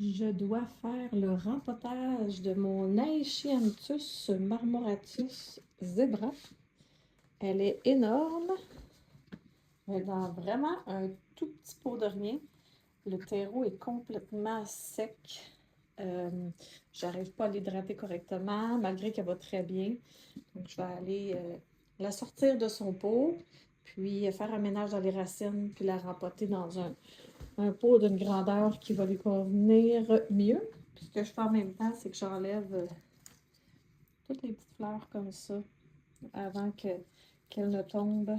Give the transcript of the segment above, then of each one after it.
Je dois faire le rempotage de mon Aeschyhanthus marmoratus zebra. Elle est énorme. Elle est dans vraiment un tout petit pot de rien. Le terreau est complètement sec. J'arrive pas à l'hydrater correctement, malgré qu'elle va très bien. Donc, je vais aller la sortir de son pot, puis faire un ménage dans les racines, puis la rempoter dans un pot d'une grandeur qui va lui convenir mieux. Puis ce que je fais en même temps, c'est que j'enlève toutes les petites fleurs comme ça avant qu'elles ne tombent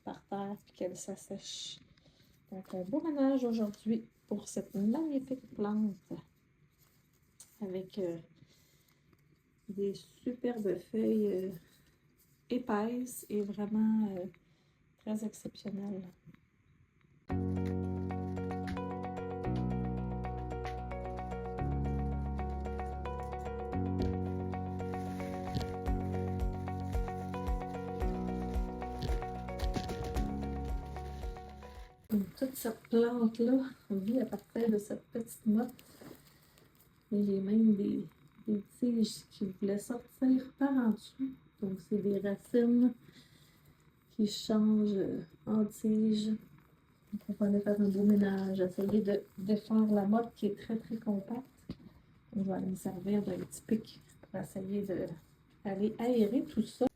par terre puis qu'elles s'assèchent. Donc, un beau ménage aujourd'hui pour cette magnifique plante avec des superbes feuilles épaisses et vraiment très exceptionnelles. Toute cette plante-là vit à partir de cette petite motte. Et j'ai même des tiges qui voulaient sortir par en dessous. Donc, c'est des racines qui changent en tiges. Donc, on va aller faire un beau ménage, essayer de défaire la motte qui est très très compacte. On va aller me servir d'un petit pic pour essayer d'aller aérer tout ça.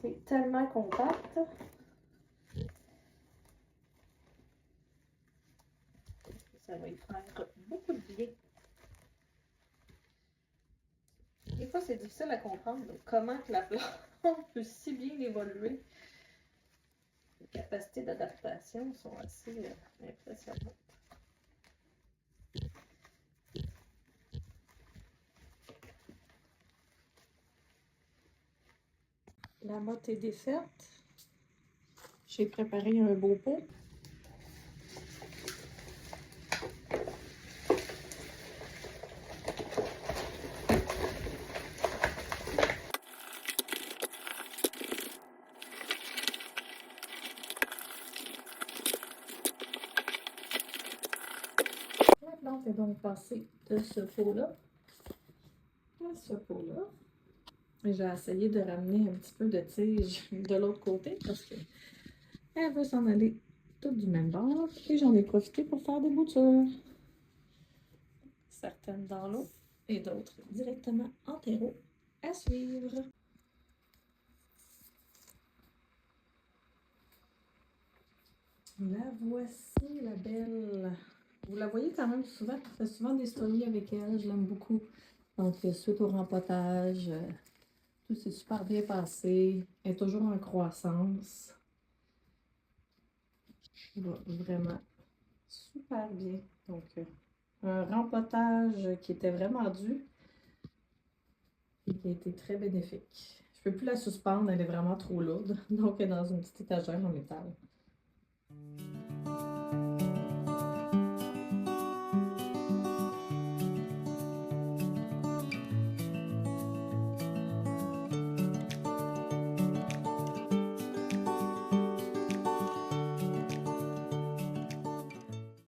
C'est tellement compact. Ça va y faire beaucoup de bien. Des fois, c'est difficile à comprendre comment que la plante peut si bien évoluer. Les capacités d'adaptation sont assez impressionnantes. La motte est défaite. J'ai préparé un beau pot. La plante est donc passée de ce pot-là à ce pot-là. J'ai essayé de ramener un petit peu de tige de l'autre côté parce qu'elle veut s'en aller toutes du même bord. Et j'en ai profité pour faire des boutures. Certaines dans l'eau et d'autres directement en terreau. À suivre. La voici, la belle. Vous la voyez quand même souvent. Je fais souvent des stories avec elle. Je l'aime beaucoup. Donc, suite au rempotage, tout s'est super bien passé. Elle est toujours en croissance. Vraiment super bien. Donc, un rempotage qui était vraiment dû et qui a été très bénéfique. Je ne peux plus la suspendre, elle est vraiment trop lourde. Donc, elle est dans une petite étagère en métal.